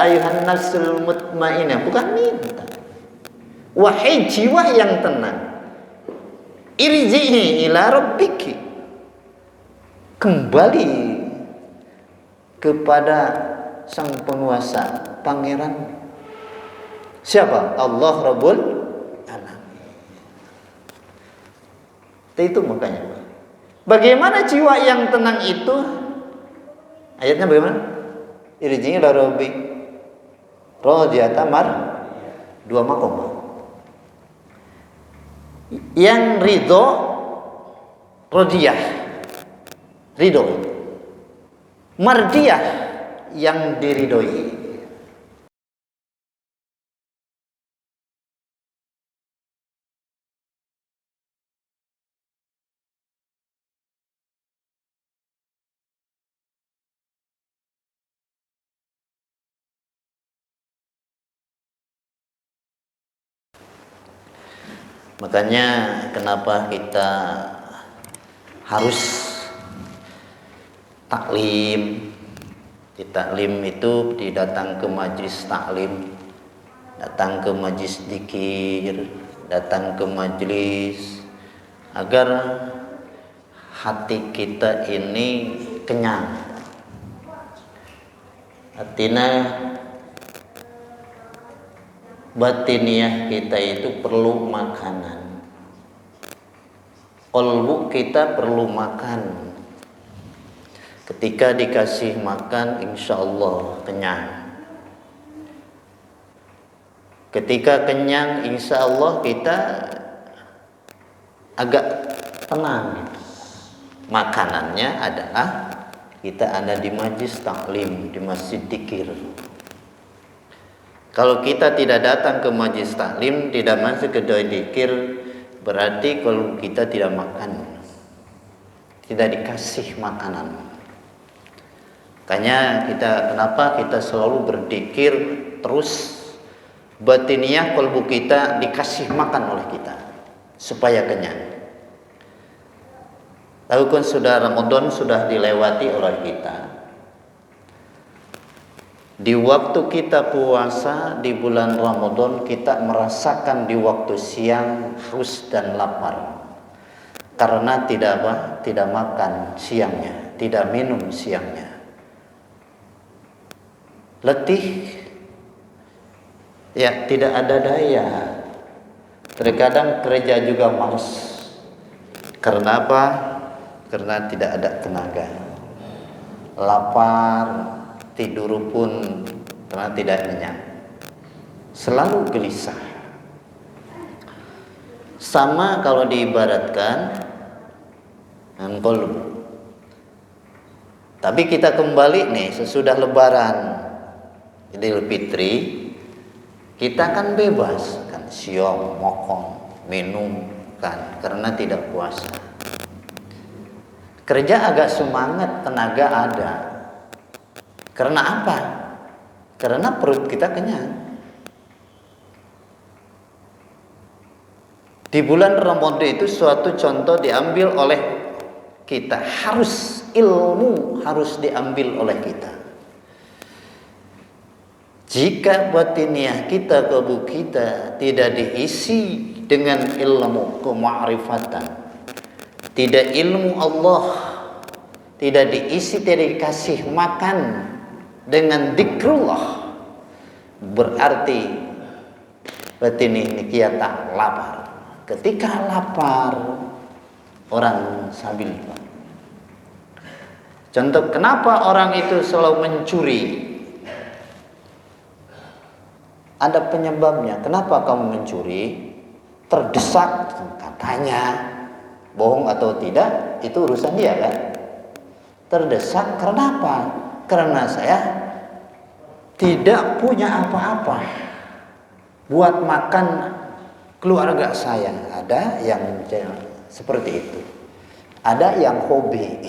ayuhan nafsul mutmainnah, bukan minta. Wahai jiwa yang tenang, irji'i ila rabbiki, kembali kepada sang penguasa, pangeran. Siapa? Allah Rabbul Alamin. Itu makanya. Bagaimana jiwa yang tenang itu? Ayatnya bagaimana? Irji'i ila rabbik radiyatan mar, dua makom. Yang ridho, rodiyah, ridho. Mardiyah, yang diridhoi. Makanya kenapa kita harus taklim. Di taklim itu didatang ke majlis taklim, datang ke majlis zikir, datang ke majlis, agar hati kita ini kenyang. Artinya batiniah kita itu perlu makanan. Qalbu kita perlu makan. Ketika dikasih makan, insya Allah kenyang. Ketika kenyang, insya Allah kita agak tenang. Makanannya adalah kita ada di majlis taklim, di masjid dzikir. Kalau kita tidak datang ke majlis taklim, tidak masuk ke doi dzikir, berarti kalau kita tidak makan, tidak dikasih makanan. Makanya kenapa kita selalu berzikir terus, batiniah kalbu kita dikasih makan oleh kita supaya kenyang. Tahu kan sudah Ramadan sudah dilewati oleh kita. Di waktu kita puasa di bulan Ramadan, kita merasakan di waktu siang haus dan lapar. Karena tidak makan siangnya, tidak minum siangnya. Letih, ya tidak ada daya. Terkadang kerja juga malas. Karena apa? Karena tidak ada tenaga. Lapar, tidur pun karena tidak nyenyak. Selalu gelisah. Sama kalau diibaratkan dengan qalbu. Tapi kita kembali nih sesudah lebaran Idul Fitri, kita kan bebas kan, siom, mokon, minum kan, karena tidak puasa. Kerja agak semangat, tenaga ada. Karena apa? Karena perut kita kenyang. Di bulan Ramadan itu suatu contoh diambil oleh kita. Ilmu harus diambil oleh kita. Jika batiniah kita, kalbu kita tidak diisi dengan ilmu kema'rifatan, tidak ilmu Allah, tidak diisi, tidak dikasih makan dengan zikrullah, berarti batiniah kita lapar. Ketika lapar, orang sambil. Contoh kenapa orang itu selalu mencuri? Ada penyebabnya. Kenapa kamu mencuri? Terdesak katanya. Bohong atau tidak, itu urusan dia kan. Terdesak karena apa? Karena saya tidak punya apa-apa buat makan keluarga saya. Ada yang seperti itu. Ada yang hobi.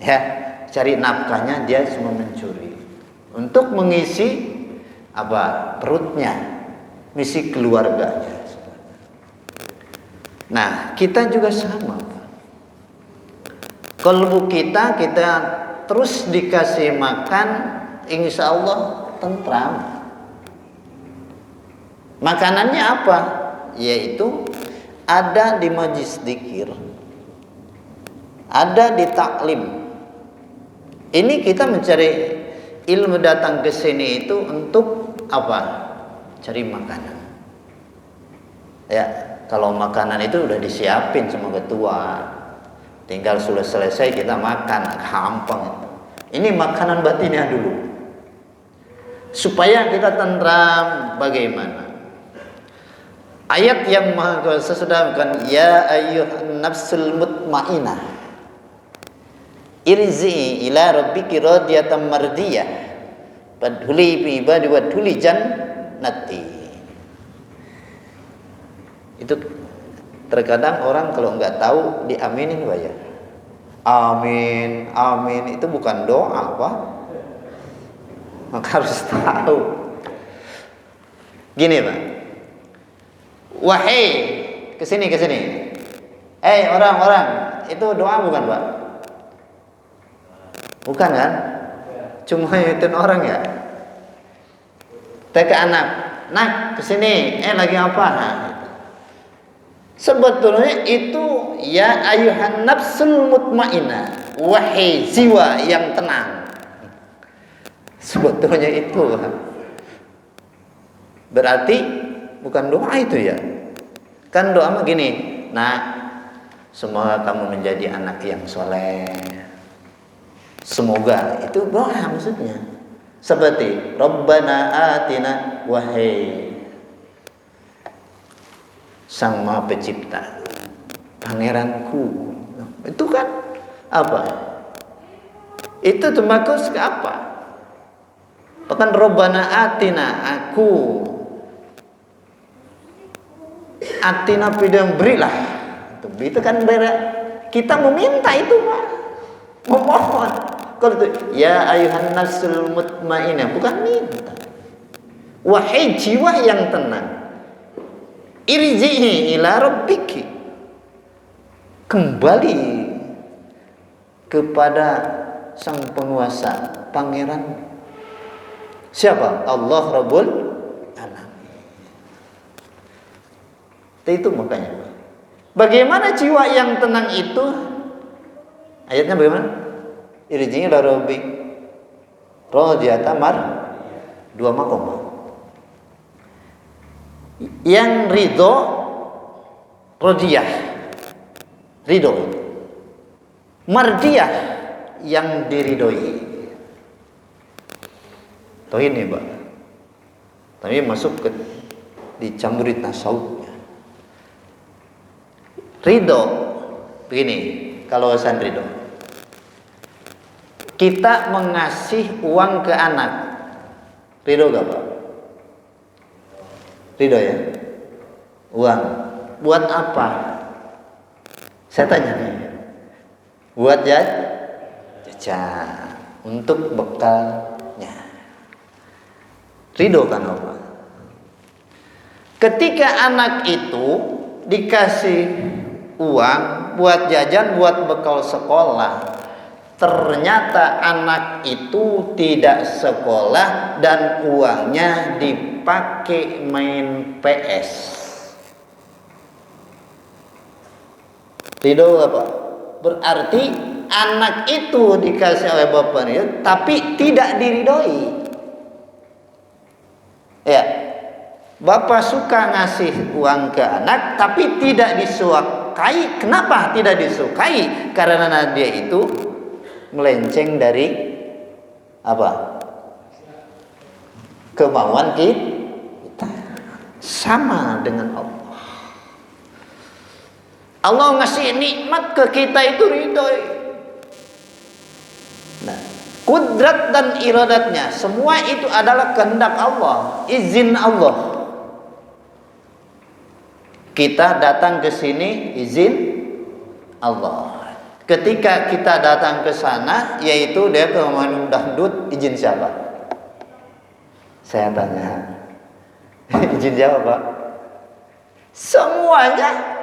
Ya, cari nafkahnya dia cuma mencuri untuk mengisi perutnya, misi keluarganya. Nah, kita juga sama. Kalbu kita terus dikasih makan, insya Allah tentram. Makanannya apa? Yaitu ada di majlis dzikir, ada di taklim. Ini kita mencari ilmu, datang ke sini itu untuk apa? Cari makanan. Ya, kalau makanan itu udah disiapin sama ketua, tinggal sudah selesai kita makan, gampang. Ini makanan batinnya dulu, supaya kita tentram. Bagaimana? Ayat yang Maha Kuasa sedangkan, ya ayyuhan nafsul mutmainnah irji'i ila rabbiki radiyatan mardiyah fadkhuli fi ibadi wadkhuli jannati. Itu terkadang orang kalau nggak tahu diaminin bayar. Amin, amin itu bukan doa, Pak. Maka harus tahu. Gini, Pak. Wahai, kesini. Orang-orang, itu doa bukan, Pak? Bukan kan? Cuma itu orang ya. Ke anak, nak kesini. Lagi apa? Nah, sebetulnya itu ya ayuhan nafsul mutmainnah, wahai jiwa yang tenang. Sebetulnya itu. Berarti bukan doa itu ya. Kan doa mah gini, nah, semoga kamu menjadi anak yang soleh. Semoga itu doa maksudnya. Seperti Rabbana atina, wahai Sang Maha Pencipta, pangeranku. Itu kan apa? Itu termakus ke apa? Bahkan Rabbana atina, aku atina pidang berilah. Itu kan kita meminta itu, Pak. Memohon. Kalau itu ya ayuhan nafsul mutmainnah, bukan minta. Wahai jiwa yang tenang, irji'i ila rabbiki, kembali kepada sang penguasa, pangeran. Siapa? Allah Rabbul Alamin. Itu makanya. Bagaimana jiwa yang tenang itu? Ayatnya bagaimana? Irji'i ila rabbik radiyatan mar, dua makom. Yang ridho, rodiyah, ridho. Mardiyah, yang diridhoi. Tahu ini, Pak. Tapi masuk ke dicamburin tasawufnya. Ridho, begini, kalau urusan ridho. Kita mengasih uang ke anak, ridho gak, Pak? Ridho ya? Uang. Buat apa? Saya tanya nih. Buat jajan. Untuk bekalnya. Ridho kan, apa? Ketika anak itu dikasih uang buat jajan, buat bekal sekolah, ternyata anak itu tidak sekolah dan uangnya dipakai main PS. Ridho apa? Berarti anak itu dikasih oleh bapaknya tapi tidak diridhoi. Ya, bapak suka ngasih uang ke anak tapi tidak disukai. Kenapa tidak disukai? Karena dia itu melenceng dari apa? Kemauan kita. Sama dengan Allah. Allah ngasih nikmat ke kita itu ridhoi. Nah, kudrat dan iradatnya semua itu adalah kehendak Allah, izin Allah. Kita datang ke sini izin Allah. Ketika kita datang ke sana, yaitu dia ke Manung Dangdut, izin siapa? Saya tanya. Izin siapa, Pak? Semuanya.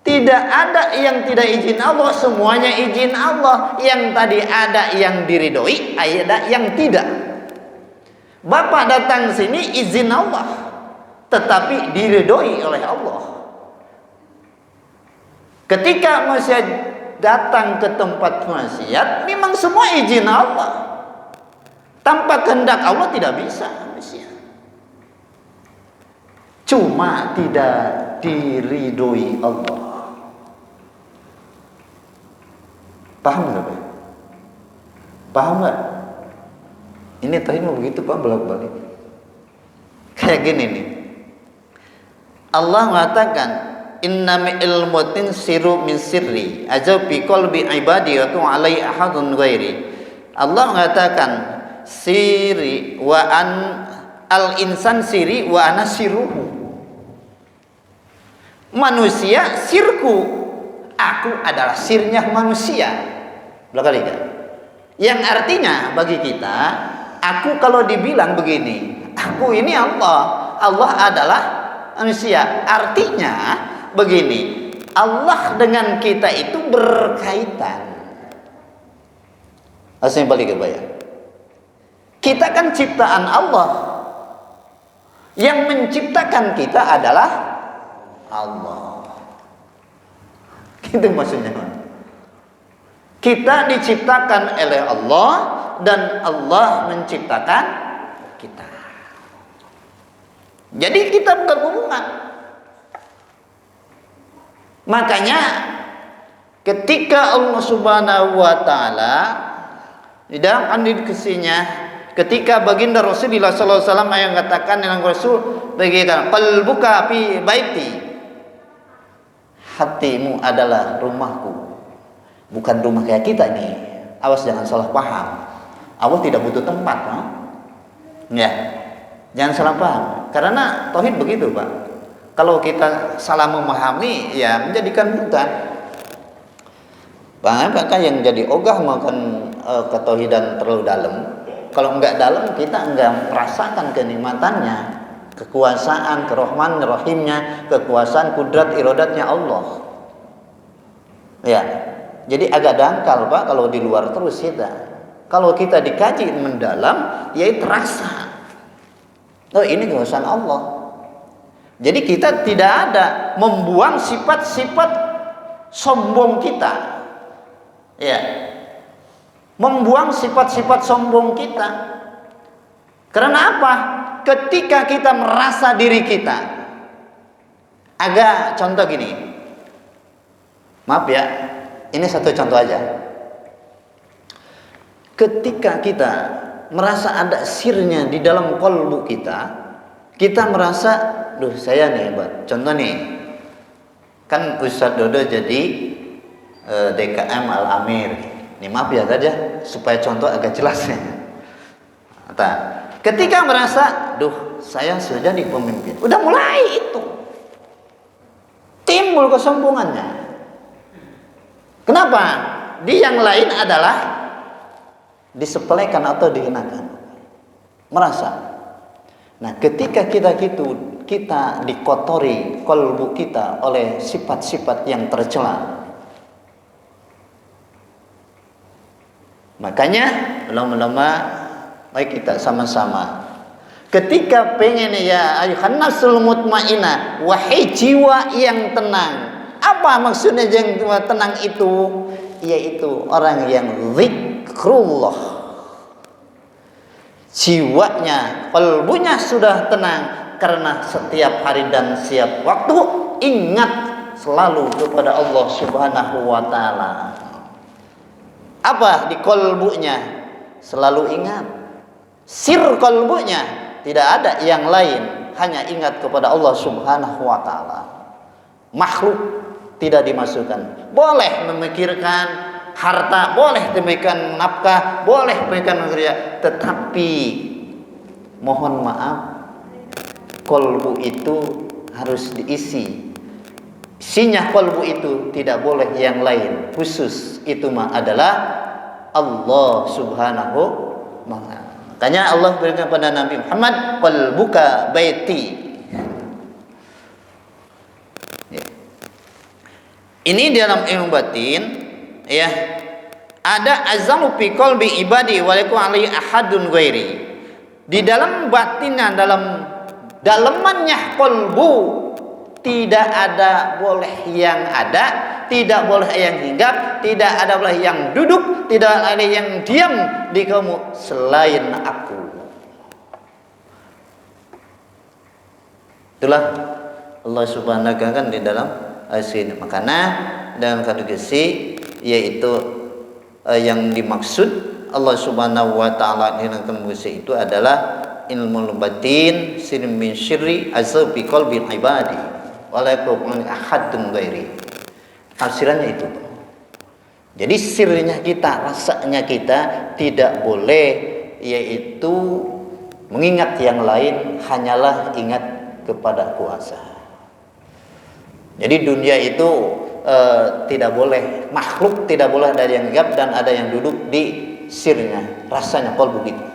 Tidak ada yang tidak izin Allah, semuanya izin Allah. Yang tadi ada yang diridhoi, ada yang tidak. Bapak datang sini izin Allah, tetapi diridhoi oleh Allah. Ketika manusia datang ke tempat maksiat, memang semua izin Allah. Tanpa kehendak Allah tidak bisa manusia. Cuma tidak diridhoi Allah. Paham nggak Pak? Paham nggak? Ini tadi mau begitu Pak, bolak-balik. Kayak gini nih. Allah mengatakan, inna mi'il mutin siru min sirri ajab bi qalbi ibadi wa tu alai ahadun ghairi. Allah mengatakan siri wa an al insan siri wa ana siruhu. Manusia sirku, aku adalah sirnya manusia. Belakang kan? Yang artinya bagi kita, aku kalau dibilang begini, aku ini Allah, Allah adalah manusia. Artinya begini, Allah dengan kita itu berkaitan. Asal balik ke bayar. Kita kan ciptaan Allah. Yang menciptakan kita adalah Allah. Gitu maksudnya. Kita diciptakan oleh Allah dan Allah menciptakan kita. Jadi kita berhubungan. Makanya ketika Allah Subhanahu wa taala di dalam hadisnya, ketika baginda Rasulullah sallallahu alaihi wasallam yang katakan dengan Rasul bagikan qalbuka fi baiti, hatimu adalah rumahku. Bukan rumah kayak kita nih. Awas jangan salah paham. Allah tidak butuh tempat, no? Ya. Jangan salah paham. Karena tauhid begitu, Pak. Kalau kita salah memahami, ya menjadikan hutan. Bahkan yang jadi ogah makan ketauhidan terlalu dalam. Kalau enggak dalam, kita enggak merasakan kenikmatannya, kekuasaan, kerahman, rahimnya, kekuasaan, kudrat, iradatnya Allah. Ya. Jadi agak dangkal Pak kalau di luar terus kita. Kalau kita dikaji mendalam, ya terasa. Oh ini kekuasaan Allah. Jadi kita tidak ada membuang sifat-sifat sombong kita. Ya. Membuang sifat-sifat sombong kita. Karena apa? Ketika kita merasa diri kita. Agak contoh gini. Maaf ya. Ini satu contoh aja. Ketika kita merasa ada sirnya di dalam kolbu kita, kita merasa, duh saya nih hebat. Contoh nih, kan Ustadz Dodo jadi DKM Al-Amir. Ini maaf ya saja, supaya contoh agak jelas ya. Nah, ketika merasa, duh saya sudah jadi pemimpin, udah mulai itu timbul kesombongannya. Kenapa? Di yang lain adalah disepelekan atau dihinakan. Merasa. Nah, ketika kita dikotori kolbu kita oleh sifat-sifat yang tercela. Makanya ulama-ulama baik kita sama-sama. Ketika pengen ya ayuhan nafsul mutmainnah, wahai jiwa yang tenang. Apa maksudnya yang tenang itu? Yaitu orang yang zikrullah. Jiwanya, kalbunya sudah tenang karena setiap hari dan setiap waktu ingat selalu kepada Allah Subhanahu wa taala. Apa di kalbunya? Selalu ingat. Sir kalbunya tidak ada yang lain, hanya ingat kepada Allah Subhanahu wa taala. Makhluk tidak dimasukkan. Boleh memikirkan harta, boleh memikirkan nafkah, boleh memikirkan kerja, tetapi mohon maaf, kolbu itu harus diisi. Isinya kolbu itu tidak boleh yang lain. Khusus itu mah adalah Allah Subhanahu wa ta'ala. Makanya Allah berikan kepada Nabi Muhammad, qalbuka baiti. Ini dalam ilmu batin, ya, ada azamu fi qalbi ibadi wa lakum alai ahadun ghairi. Di dalam batinnya, dalam dalemannya kolbu, tidak ada boleh yang ada, tidak boleh yang hinggap, tidak ada boleh yang duduk, tidak ada yang diam di kamu selain aku. Itulah Allah Subhanahu wa ta'ala kan di dalam ayat. Makanya dalam kategori yaitu yang dimaksud Allah Subhanahu wa ta'ala dengan kategori itu adalah ilmu batin sirrin min syirri azabi qalbil ibadi wala yakun ahadun ghairi. Tafsirannya itu. Jadi sirnya kita, rasanya kita tidak boleh yaitu mengingat yang lain, hanyalah ingat kepada kuasa. Jadi dunia itu tidak boleh, makhluk tidak boleh ada yang gap dan ada yang duduk di sirnya, rasanya qalbu kita.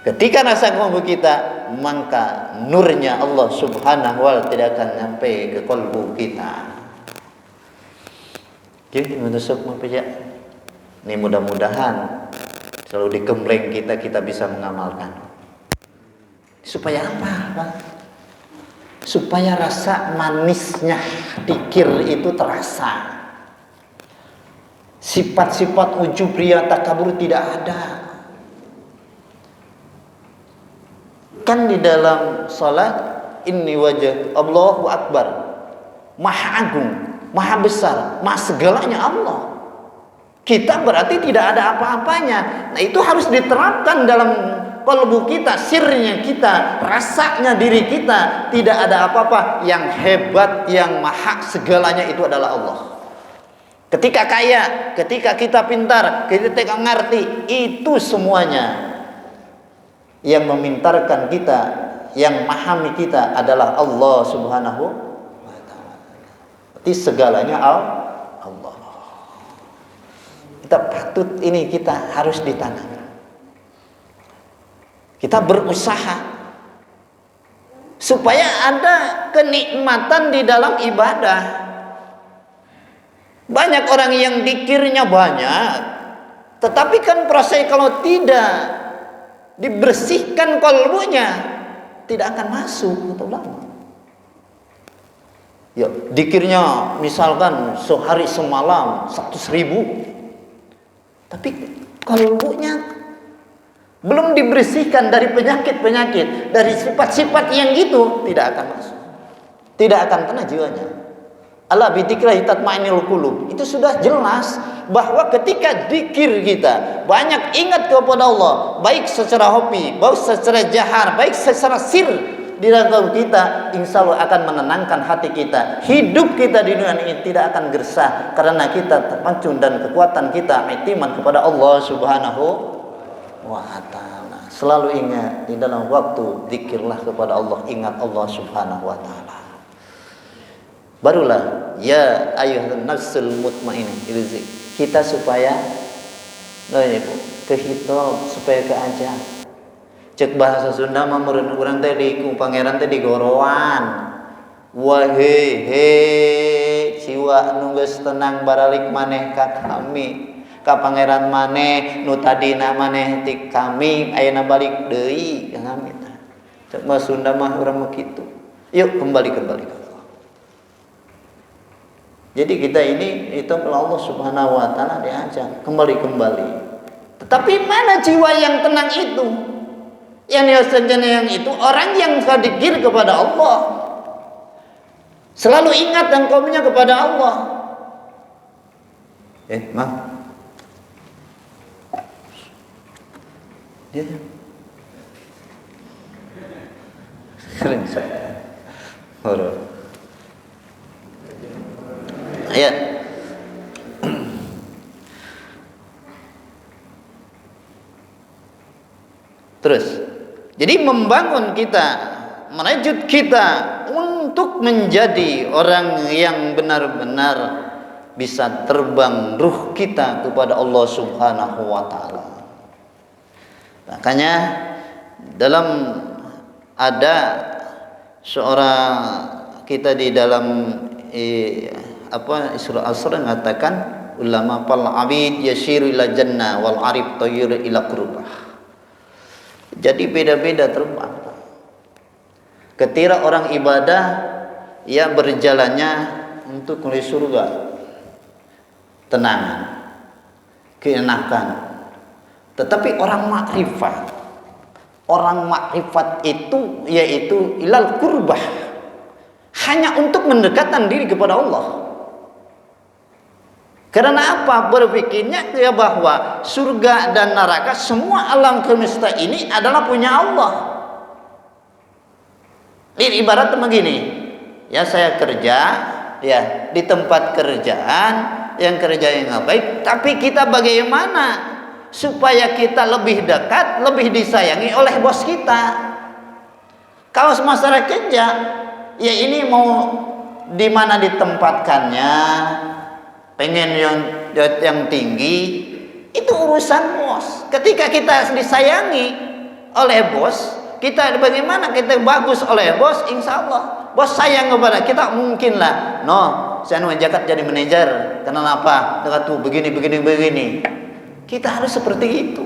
Ketika rasa qalbu kita, maka nurnya Allah Subhanahu wa ta'ala tidak akan sampai ke qalbu kita. Jadi menusuk mempejak. Ini mudah-mudahan selalu dikembleng kita bisa mengamalkan. Supaya apa, Pak? Supaya rasa manisnya dikir itu terasa. Sifat-sifat ujub riya takabur tidak ada. Kan di dalam salat inni wajah Allahu Akbar, Maha Agung, Maha Besar, Maha segalanya Allah. Kita berarti tidak ada apa-apanya. Nah, itu harus diterapkan dalam kalbu kita, sirnya kita, rasanya diri kita. Tidak ada apa-apa, yang hebat, yang maha segalanya itu adalah Allah. Ketika kaya, ketika kita pintar, ketika ngerti, itu semuanya yang memintarkan kita, yang memahami kita adalah Allah Subhanahu wa ta'ala. Berarti segalanya Allah. Kita patut ini, kita harus ditanam. Kita berusaha supaya ada kenikmatan di dalam ibadah. Banyak orang yang dikirnya banyak, tetapi kan proses kalau tidak dibersihkan kalbunya tidak akan masuk atau lama. Ya, dikirnya misalkan sehari semalam 100.000, tapi kalbunya belum dibersihkan dari penyakit-penyakit, dari sifat-sifat yang gitu, tidak akan masuk, tidak akan kena jiwanya. Ala bidzikri tatmainnul qulub. Itu sudah jelas bahwa ketika zikir kita banyak ingat kepada Allah, baik secara hobi, baik secara jahar, baik secara sir di dalam kita, insya Allah akan menenangkan hati kita. Hidup kita di dunia ini tidak akan gersah karena kita terpacu dan kekuatan kita iktiman kepada Allah Subhanahu wa ta'ala. Selalu ingat di dalam waktu zikirlah kepada Allah, ingat Allah Subhanahu wa ta'ala. Barulah ya ayyuhan nafsul mutmainnah ilzik. Kita supaya kehidup supaya keaja. Cek bahasa Sunda mah meureun urang teh di pangeran teh digoroan. Wahe he siwa nu geus tenang baralik maneh ka kami. Ka pangeran maneh nu tadina maneh ti kami ayeuna balik deui ka kami. Cek bahasa Sunda mah urang mah kitu. Yuk kembali. Jadi kita ini itu Allah Subhanahu wa ta'ala diajak kembali. Tetapi mana jiwa yang tenang itu? Yang yang itu orang yang zikir kepada Allah. Selalu ingat dan kaumnya kepada Allah. Maaf. Dia keren saya. Horor. Ayat. Terus, jadi membangun kita, merajut kita untuk menjadi orang yang benar-benar bisa terbang ruh kita kepada Allah Subhanahu wa ta'ala. Makanya dalam ada seorang kita di dalam Isra Asra mengatakan ulama fal abid yashiru ila jannah wal arif tayyir ila qurbah. Jadi beda-beda terbang. Ketika orang ibadah, ia berjalannya untuk menuju surga, tenangan, keenakan. Tetapi orang makrifat itu yaitu ilal qurbah, hanya untuk mendekatkan diri kepada Allah. Karena apa? Berpikirnya ya bahwa surga dan neraka, semua alam semesta ini adalah punya Allah. Ini ibarat begini, ya saya kerja, ya di tempat kerjaan, yang kerja yang baik, tapi kita bagaimana supaya kita lebih dekat, lebih disayangi oleh bos kita? Kalau masalah kerja, ya ini mau di mana ditempatkannya, pengen yang tinggi, itu urusan bos. Ketika kita disayangi oleh bos, kita bagaimana kita bagus oleh bos, insya Allah bos sayang kepada kita. Mungkin lah, saya jakat jadi manajer, kenapa? Dekat tuh begini. Kita harus seperti itu.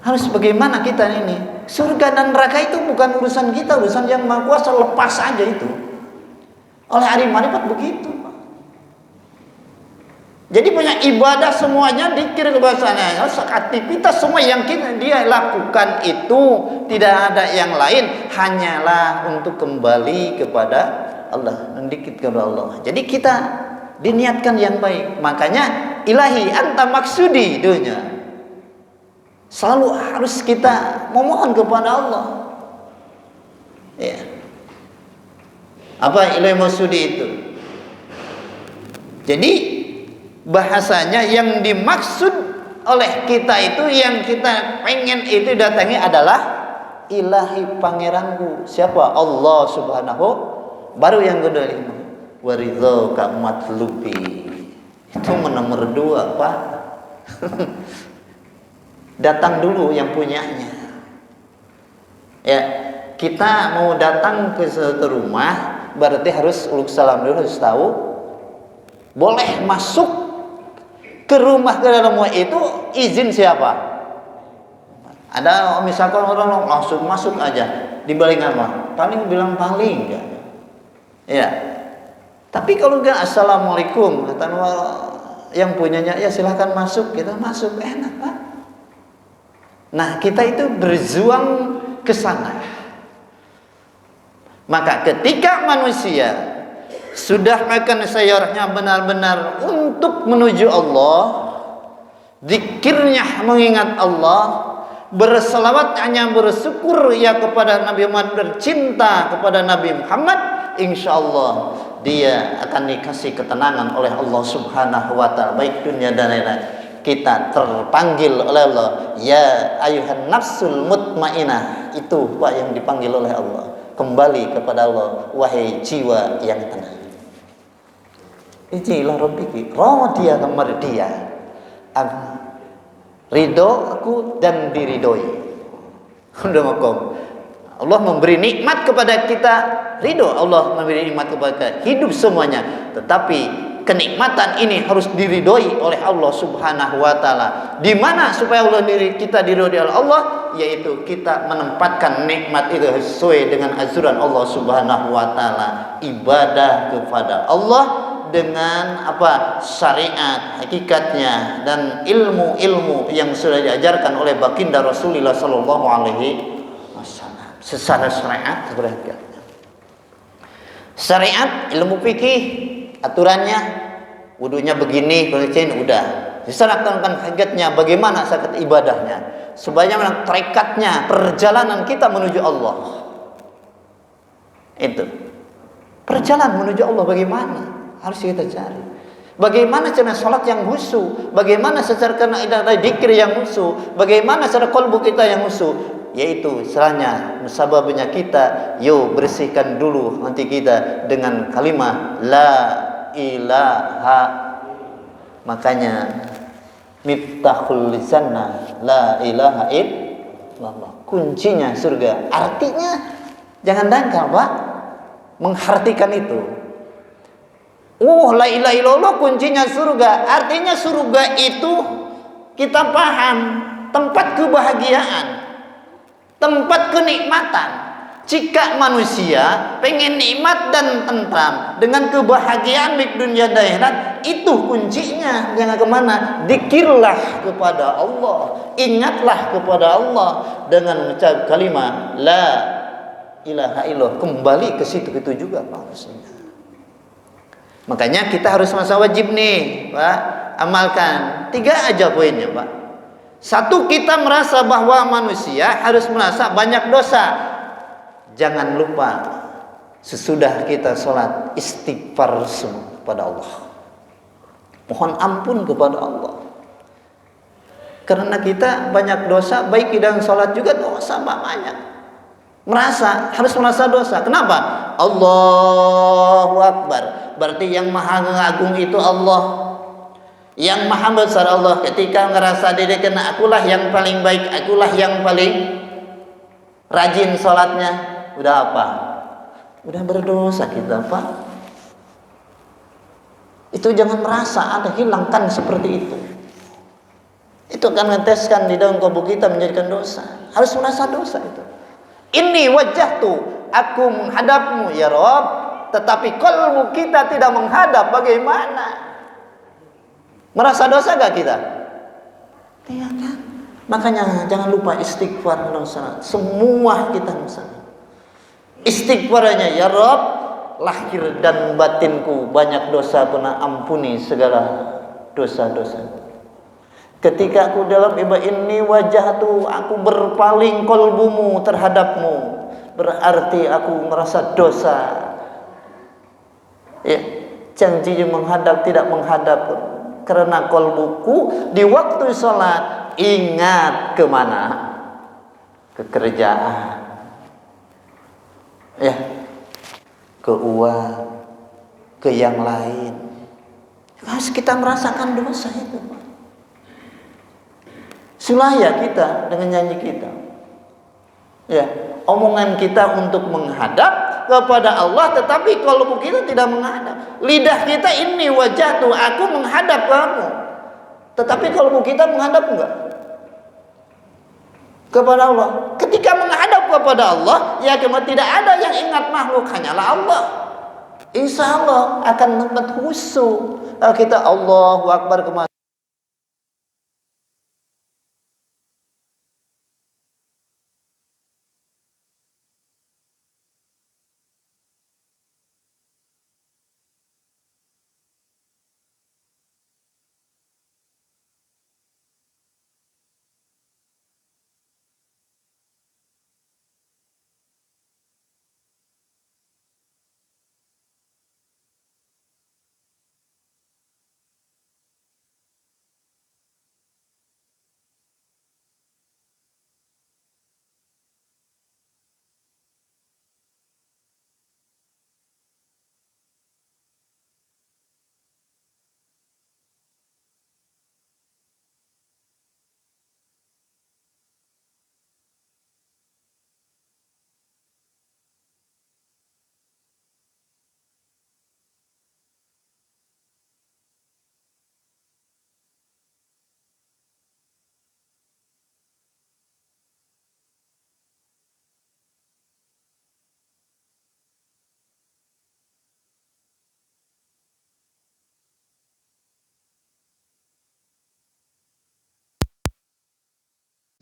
Harus bagaimana kita ini? Surga dan neraka itu bukan urusan kita, urusan yang Maha Kuasa. Lepas aja itu. Oleh Ari Marifat begitu. Jadi punya ibadah semuanya, dikir kebahasannya, aktivitas semua yang dia lakukan itu tidak ada yang lain, hanyalah untuk kembali kepada Allah, mendikit kepada Allah. Jadi kita diniatkan yang baik. Makanya ilahi anta maksudi dunia. Selalu harus kita memohon kepada Allah. Ya. Apa ilahi maksudi itu? Jadi bahasanya yang dimaksud oleh kita itu, yang kita pengen itu datangi adalah ilahi pangeranku. Siapa? Allah Subhanahu. Baru yang kedua ini waridhoka matlubi. Itu nomor 2 Pak. Datang dulu yang punyanya. Ya, kita mau datang ke suatu rumah berarti harus uluk salam dulu, harus tahu boleh masuk ke rumah, ke dalam rumah itu izin siapa? Ada misalkan orang langsung masuk aja, dibalik apa? Paling bilang paling enggak. Ya. Tapi kalau enggak assalamualaikum, kata yang punyanya, ya silahkan masuk, kita masuk, enak Pak. Nah, kita itu berjuang ke sana. Maka ketika manusia sudah makan sayurnya benar-benar untuk menuju Allah, zikirnya mengingat Allah, berselawat hanya bersyukur ya kepada Nabi Muhammad, bercinta kepada Nabi Muhammad, insya Allah dia akan dikasih ketenangan oleh Allah Subhanahu wa ta'ala, baik dunia dan akhirat. Kita terpanggil oleh Allah, ya ayuhan nafsul mutmainah, itu Pak yang dipanggil oleh Allah, kembali kepada Allah, wahai jiwa yang tenang. Ijilah Rabbiki radiyah mardiyah, ridho aku dan diridhoi. Udah makom. Allah memberi nikmat kepada kita, ridho Allah memberi nikmat kepada kita, hidup semuanya. Tetapi kenikmatan ini harus diridhoi oleh Allah Subhanahu wa taala. Di mana supaya kita diridhoi oleh Allah? Yaitu kita menempatkan nikmat itu sesuai dengan anjuran Allah Subhanahu wa taala. Ibadah kepada Allah dengan apa? Syariat hakikatnya dan ilmu-ilmu yang sudah diajarkan oleh baginda Rasulullah sallallahu alaihi wasallam secara syariat. Syariat, ilmu fikih, aturannya wudunya begini, udah diserahkan hakikatnya, bagaimana sakat ibadahnya, sebagaimana tarekatnya, perjalanan kita menuju Allah. Itu perjalanan menuju Allah bagaimana harus kita cari. Bagaimana cara salat yang khusyuk, bagaimana secara kena ibadah zikir yang khusyuk, bagaimana cara qalbu kita yang khusyuk, yaitu salahnya musababnya kita, yuk bersihkan dulu nanti kita dengan kalimat la ilaha. Makanya miftahul jannah la ilaha illallah, kuncinya surga. Artinya jangan dangkal Pak menghartikan itu. La ilaha illallah kuncinya surga. Artinya surga itu kita paham. tempat kebahagiaan, tempat kenikmatan. Jika manusia pengen nikmat dan tentram dengan kebahagiaan di dunia dan akhirat, itu kuncinya. Jangan kemana? Dikirlah kepada Allah, ingatlah kepada Allah dengan mengucap kalimat la ilaha illallah. Kembali ke situ itu juga maksudnya. Makanya kita harus masa wajib nih, Pak, amalkan 3 aja poinnya, Pak. 1, kita merasa bahwa manusia harus merasa banyak dosa. Jangan lupa sesudah kita sholat istighfar semua kepada Allah, mohon ampun kepada Allah. Karena kita banyak dosa, baik dalam sholat juga dosa banyak. Harus merasa dosa. Kenapa? Allahu Akbar. Berarti yang maha agung itu Allah, yang maha besar Allah. Ketika ngerasa diri kena, akulah yang paling baik, akulah yang paling rajin sholatnya. Udah apa? Udah berdosa kita, Pak. Itu jangan merasa ada, hilangkan seperti itu. Itu akan ngeteskan di dalam kalbu kita menjadikan dosa. Harus merasa dosa itu. Ini wajah tuh, aku menghadapmu ya Rob. Tetapi kalbu kita tidak menghadap, bagaimana? Merasa dosa gak kita? Tidak kan? Makanya jangan lupa istighfar dosa. Semua kita misalnya istighfarnya, ya Rob, lahir dan batinku banyak dosa, pernah ampuni segala dosa-dosa. Ketika aku dalam ibadah ini wajah tu, aku berpaling kolbumu terhadapmu, berarti aku merasa dosa. Ya, janji menghadap tidak menghadap karena kolbuku di waktu sholat ingat kemana? Ke kerjaan. Ya, ke uang, ke yang lain. Harus kita merasakan dosa itu, Pak. Sulaya kita dengan nyanyi kita. Ya, omongan kita untuk menghadap kepada Allah, tetapi kalau kita tidak menghadap. Lidah kita ini wajah tuh, aku menghadap kamu. Tetapi kalau kita menghadap enggak kepada Allah? Ketika menghadap kepada Allah, ya cuma tidak ada yang ingat makhluk, hanyalah Allah. Insya Allah akan dapat khusyuk. Kita Allahu Akbar kemana?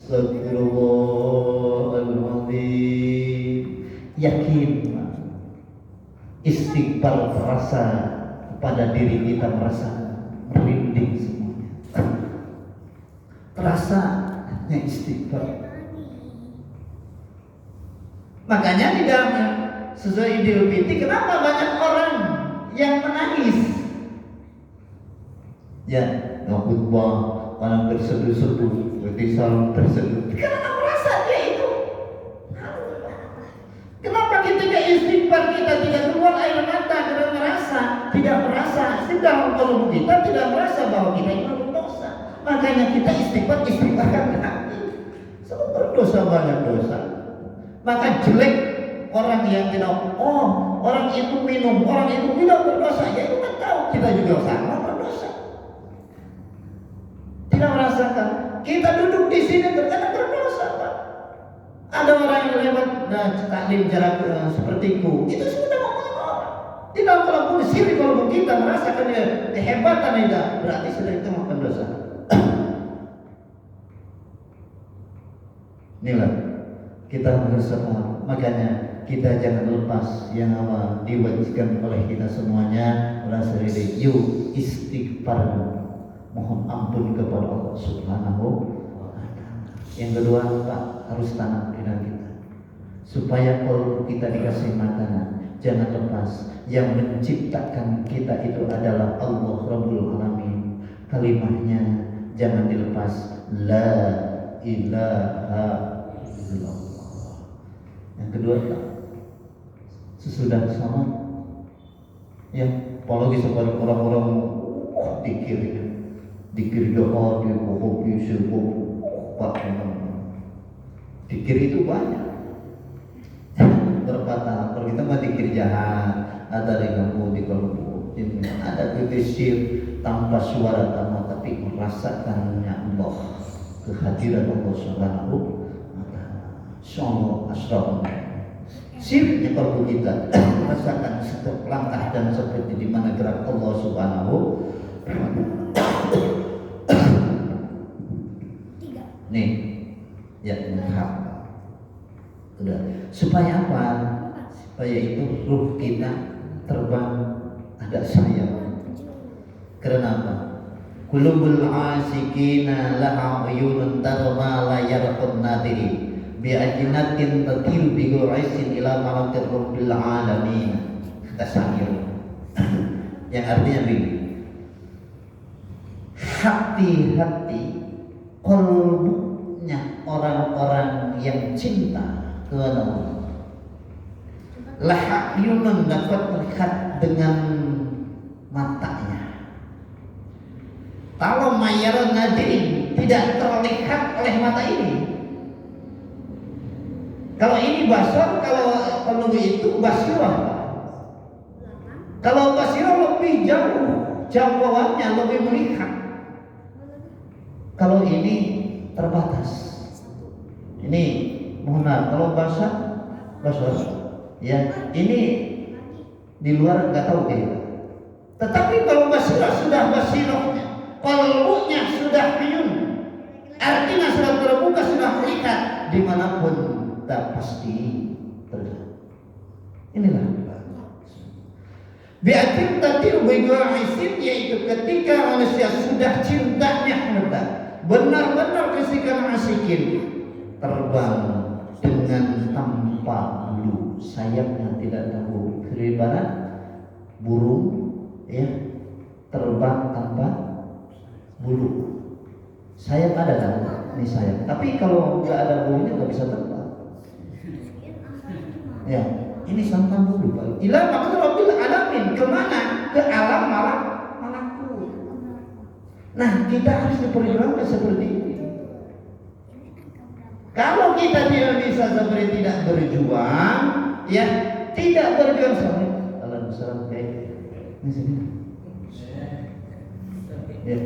Astagfirullahaladzim. Yakin istighfar terasa pada diri kita, merasa merinding semuanya. Terasanya istighfar. Makanya di dalam sesuai Idul Fitri, kenapa banyak orang yang menangis? Ya, ngakutbah, orang terseduh-seduh, berarti salam terseduh. Karena merasa dia itu. Kenapa ketika istighfar kita tidak keluar air mata karena merasa, tidak merasa, sedang kalau kita tidak merasa bahwa kita itu berdosa. Makanya kita istighfarkan hati. Sebab berdosa banyak dosa. Maka jelek orang yang tidak, orang itu minum, orang itu tidak berdosa. Ya itu kan tahu kita juga sama berdosa. Tidak merasakan. Kita duduk di sini terkadang berdosa, Pak. Ada orang yang lewat taklim jarak sepertiku, itu sudah ngomongin orang. Tidak kalau syirik, kalau kita merasakan kehebatan itu, berarti sudah itu makan dosa. Inilah kita berusaha, makanya kita jangan lepas yang apa diwajibkan oleh kita semuanya. Berasal dari yuk istighfar, mohon ampun kepada Allah Subhanahu wa Ta'ala. Yang kedua, Pak, harus tanam di dalam kita supaya kalau kita dikasih makanan, jangan lepas. Yang menciptakan kita itu adalah Allah Rabbul Alamin. Kalimahnya jangan dilepas, la ilaha illallah. Yang kedua, sesudah sholat, ya, apalagi sebagai orang-orang dikir doa, di sebab dikir itu banyak. Berkata, kalau kita mah dikir jahat, ada di kamu di kalbu, ada kekisir tanpa suara tanpa, tapi merasakannya Allah, kehadiran Allah Subhanahu wa Ta'ala. Insyaallah asraf. Sirnya kalbu kita merasakan setiap langkah dan seperti di mana gerak Allah Subhanahu wa Ta'ala. Nih, ya menghap. Udah. Supaya apa? Supaya itu ruh kita terbang, ada sayap. Karena apa? Qulubul asikina laha uyunun tarma la yarqun nadiri bi ajnatin tatil bi ghaisin ila malatir rabbil alamin. Kata syair. Yang artinya begini. Hati-hati kolbunya orang-orang yang cinta kepada Allah. Laha yunun dapat melihat dengan matanya. Kalau mayar nadirin tidak terlihat oleh mata ini. Kalau ini basar, kalau itu basirah. Kalau basirah lebih jauh jangkauannya, lebih melihat. Kalau ini terbatas. Ini mohon maaf, kalau basar, ya ini di luar nggak tahu dia. Tetapi kalau basirah sudah basirahnya, qalbunya sudah ayun, artinya sudah terbuka, sudah melihat dimanapun tak pasti terlihat. Inilah biatin tatir bigaisin, yaitu ketika manusia sudah cintanya meledak, benar-benar kesikan asikin, terbang dengan tanpa bulu, sayapnya tidak ada bulu. Ibarat burung, ya, terbang tanpa bulu. Sayap ada kan? Ini sayap. Tapi kalau nggak ada bulunya nggak bisa terbang. Ya, ini tanpa bulu. Ila maksud Rabbil Alamin, kemana? Ke alam malakut. Nah, kita harus diperjuangkan seperti ini. Kalau kita tidak bisa seperti tidak berjuang, ya tidak berjuang sampai dalam salam baik. Ya.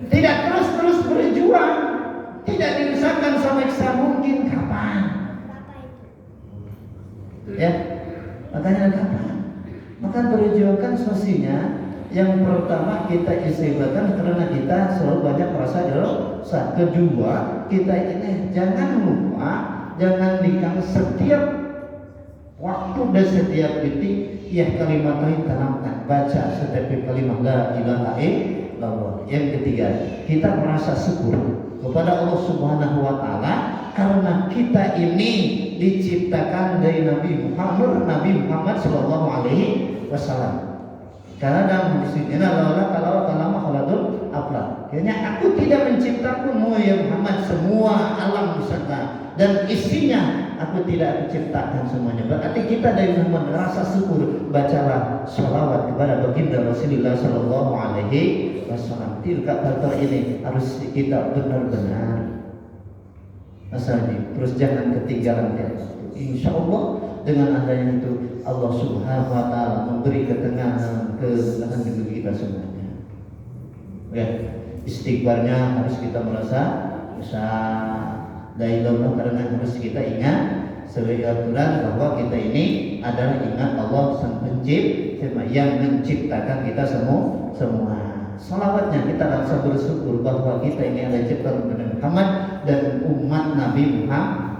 Tidak terus berjuang, tidak diusahakan sampai mungkin kapan? Ya, makanya kapan? Maka berjuangkan sosinya. Yang pertama kita istighfarkan karena kita selalu banyak merasa dosa. Kedua, kita ini jangan lupa, jangan dikang setiap waktu dan setiap detik ya kalimat tauhid tanamkan, baca setiap kalimat la ilaha illallah. Yang ketiga, kita merasa syukur kepada Allah Subhanahu wa Ta'ala karena kita ini diciptakan dari Nabi Muhammad sallallahu alaihi wasallam. Karena dalam hadis ini kalau khaladul afla. Kayaknya aku tidak menciptakanmu ya Muhammad semua alam beserta dan isinya aku tidak menciptakan semuanya. Berarti kita dari Muhammad merasa syukur, bacalah sholawat kepada baginda Rasulullah sallallahu alaihi wasallam. Kata ini harus kita benar-benar asali. Terus jangan ketinggalan ya. Insya Allah dengan adanya itu Allah Subhanahu wa Ta'ala memberi ketenangan ke dalam diri kita semuanya. Ya, Istighfarnya harus kita merasa besar. La ilaha karena harus kita ingat sebagai aturan bahwa kita ini adalah ingat Allah Sang Pencipta yang menciptakan kita semua. Salawatnya kita rasa bersyukur bahwa kita ini adalah ciptaan Nabi Muhammad dan umat Nabi Muhammad,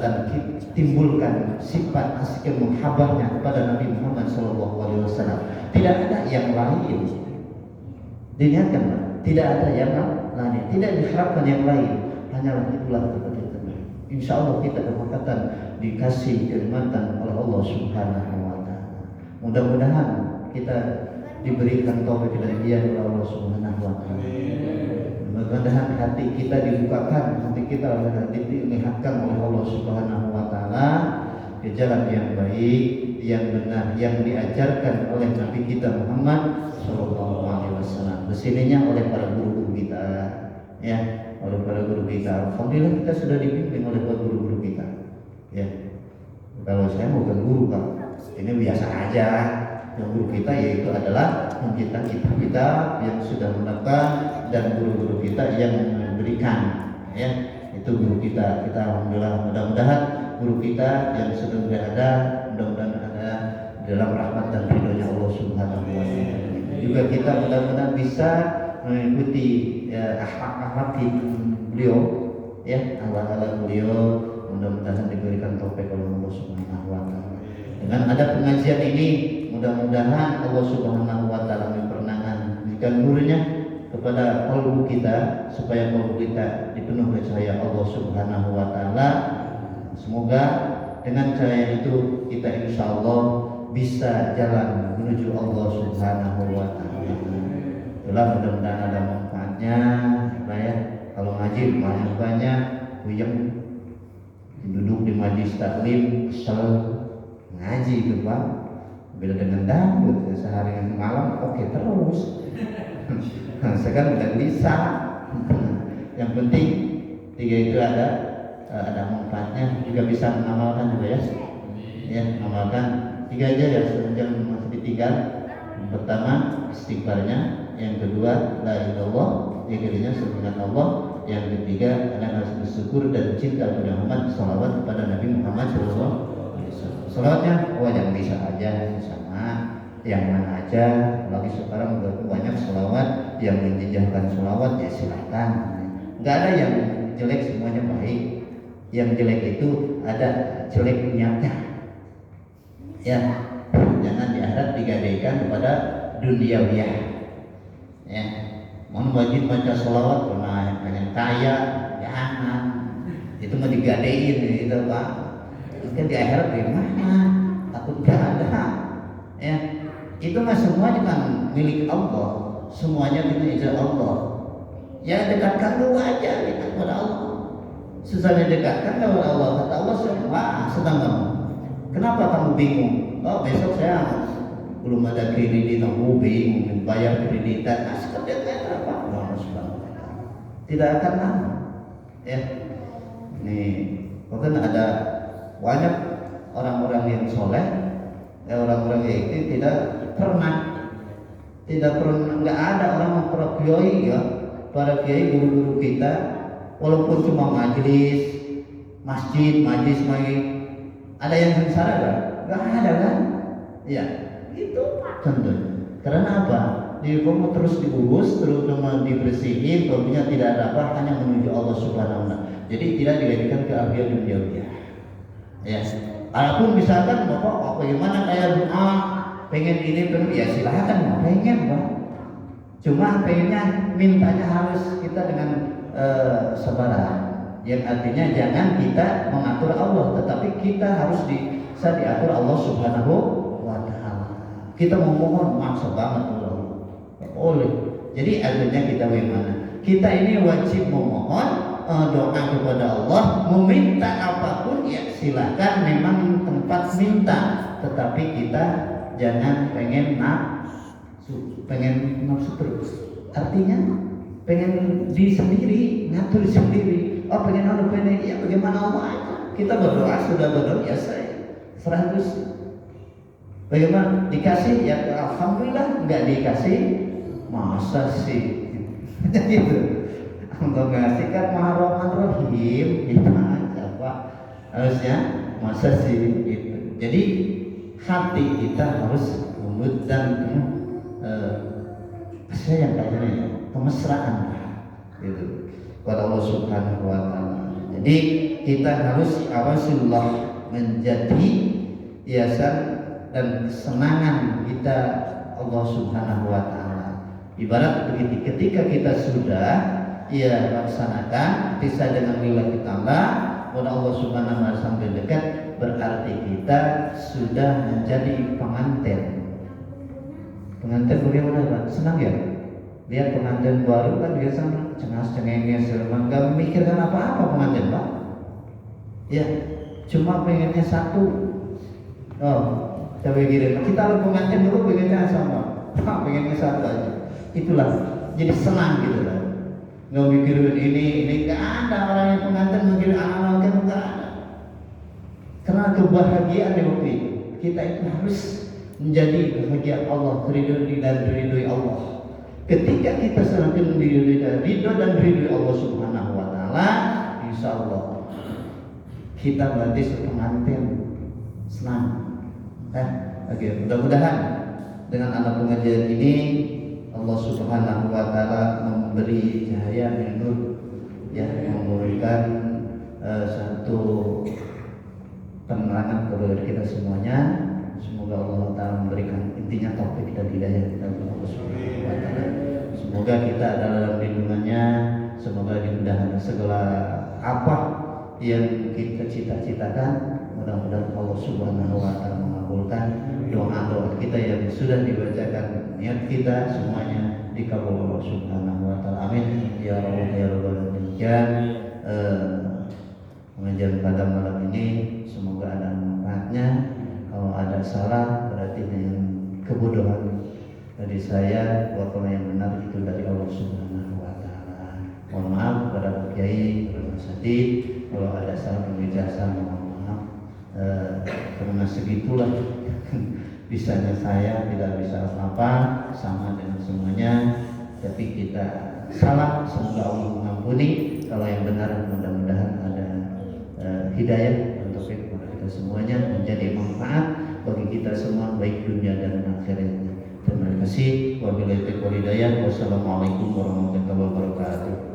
dan timbulkan sifat asik muhabahnya kepada Nabi Muhammad SAW. Tidak ada yang lain. Diniatkan, tidak ada yang lain, tidak diharapkan yang lain. Hanyalah itulah kepada kita. Insya Allah kita akan dikasih kenikmatan oleh Allah Subhanahu wa Ta'ala. Mudah-mudahan kita diberikan taufik dan hidayah oleh Allah Subhanahu wa Ta'ala. Mudah-mudahan hati kita dibukakan, hati kita dilihatkan oleh Allah Subhanahu wa Ta'ala ke jalan yang baik, yang benar, yang diajarkan oleh Nabi kita Muhammad Sallallahu Alaihi Wasallam. Kesininya oleh para guru-guru kita, ya, oleh para guru kita. Alhamdulillah kita sudah dibimbing oleh para guru-guru kita. Ya, kalau saya bukan guru Pak, ini biasa aja. Yang guru kita yaitu adalah kita yang sudah mendapatkan dan guru-guru kita yang memberikan, ya, itu guru kita. Kita alhamdulillah, mudah-mudahan guru kita yang sudah berada, mudah-mudahan ada dalam rahmat dan ridhonya Allah Subhanahu wa Ta'ala. Juga kita mudah-mudahan bisa mengikuti akhlak-akhlak beliau, ya, akhlak-akhlak beliau, mudah-mudahan diberikan taufik oleh Allah Subhanahu wa Ta'ala. Dengan ada pengajian ini, mudah-mudahan Allah Subhanahu wa Ta'ala memberikan nurnya kepada kalbu kita, supaya kalbu kita dipenuhi cahaya Allah Subhanahu wa Ta'ala. Semoga dengan cahaya itu kita insya Allah bisa jalan menuju Allah Subhanahu wa Ta'ala. Itulah, mudah-mudahan ada manfaatnya, ya. Kalau ngaji banyak puyeng, duduk di majlis taklim kesel ngaji itu Pak. Bila dengan dangdut sehari malam oke terus. Sekarang udah bisa. Yang penting tiga itu ada manfaatnya, juga bisa mengamalkan juga, ya. Ya, mengamalkan tiga aja ya, jangan masih ditinggal. Yang pertama istighfarnya, yang kedua la ilaha illallah, yang ketiga subhanallah Allah, yang ketiga adalah harus bersyukur dan cinta kepada Muhammad, salawat kepada Nabi Muhammad SAW. Salawatnya yang bisa aja sama yang mana aja. Lagi sekarang udah banyak salawat yang menjejaskan salawat, ya silahkan. Nggak ada yang jelek, semuanya baik. Yang jelek itu ada jelek niatnya, ya. Jangan diharap digadaikan kepada duniawiyah, ya. Mau wajib baca salawat karena pengen kaya, jangan. Itu mau digadein gitu Pak. Kan di akhirat di mana? Takut gak ada, ya. Itu mah semua kan milik Allah, semuanya milik Allah. Ya dekatkan dulu aja kita kepada Allah. Susahnya dekatkan kepada Allah, kata Allah semua sedang kamu. Kenapa kamu bingung? Oh besok saya belum ada kredit, aku bingung bayar kreditan. Sekedar apa? Tidak akan lama, ya. Nih, bahkan ada banyak orang-orang yang soleh, orang-orang yang tidak pernah, nggak ada orang yang para kiai, ya, para kiai guru-guru kita, walaupun cuma majelis, masjid, majelis, ada yang sengsara kan? Nggak ada kan? Ya, itu contohnya. Karena apa? Kamu terus diurus, terus dibersihin, kalbunya tidak ada apa, hanya menuju Allah Subhanahu wa Ta'ala. Jadi tidak dijadikan keabian dunia. Ya, walaupun misalkan Bapak bagaimana kayak doa pengen ini pengen, ya silahkan pengen Pak. Cuma pengennya mintanya harus kita dengan sabaran. Yang artinya jangan kita mengatur Allah, tetapi kita harus bisa diatur Allah Subhanahu wa Ta'ala. Kita memohon maksa banget oleh. Jadi artinya kita bagaimana? Kita ini wajib memohon doa kepada Allah, meminta apapun ya silakan, memang tempat minta, tetapi kita jangan pengen nafsu terus. Artinya pengen di sendiri, ngatur sendiri. Oh pengen pengen ya bagaimana Allah aja. Kita berdoa, sudah berdoa ya saya 100. Bagaimana dikasih ya alhamdulillah, nggak dikasih masa sih gitu. Untuk ngasih kan Maha Rahim, gimana apa harusnya masa sih gitu. Jadi hati kita harus lembut dan sayang kayaknya kemesraan gitu kepada Allah Subhanahu wa taala. Jadi kita harus Rasulullah menjadi hiasan dan kesenangan kita Allah Subhanahu wa taala. Ibarat begitu, ketika kita sudah laksanakan bisa dengan nilai kita kepada Allah Subhanahu wa taala sampai dekat, berarti kita sudah menjadi pengantin. Pengantin bagaimana Pak? Senang ya? Lihat pengantin baru kan biasa cengas-cengenges, nggak memikirkan apa-apa pengantin Pak. Ya, cuma pengennya satu. Oh, coba gini, kita pengantin dulu pengennya sama, pengennya satu aja. Itulah, jadi senang gitu lah. Nggak mikirin ini nggak ada orang yang pengantin mikirin anak-anak, nggak ada. Karena kebahagiaan di waktu itu kita itu harus menjadi bahagia Allah, ridho dan ridho Allah. Ketika kita semakin ridho dan ridho Allah Subhanahu wa taala, insya Allah kita berarti pengantin senang. Oke, mudah-mudahan dengan anak pengajian ini Allah Subhanahu wa taala memberi cahaya nur, memberikan satu penerangan kepada kita semuanya. Semoga Allah Ta'ala memberikan intinya taufik dan hidayah kita Allah Subhanahu wa taala. Semoga kita ada dalam lindungannya. Semoga dimudahkan segala apa yang kita cita-citakan. Mudah-mudahan Allah Subhanahu wa taala mengabulkan doa-doa kita yang sudah dibacakan. Niat kita semuanya dikabul Allah Subhanahu wa taala. Amin ya rabbal alamin. Pengajian pada malam ini semoga ada manfaatnya. Kalau ada salah berarti dengan kebodohan dari saya, kalau yang benar itu dari Allah Subhanahu wa taala. Mohon maaf kepada Pak Kiai, kepada Mas Adi, kalau ada salah penjelasan mohon maaf. Karena segitulah bisanya saya, tidak bisa apa-apa, sama dengan semuanya. Tapi kita salah, semoga Allah mengampuni. Kalau yang benar mudah-mudahan ada hidayah untuk kita semuanya menjadi manfaat bagi kita semua baik dunia dan akhiratnya. Terima kasih. Wabillahi taufiq wal hidayah. Wassalamualaikum warahmatullahi wabarakatuh.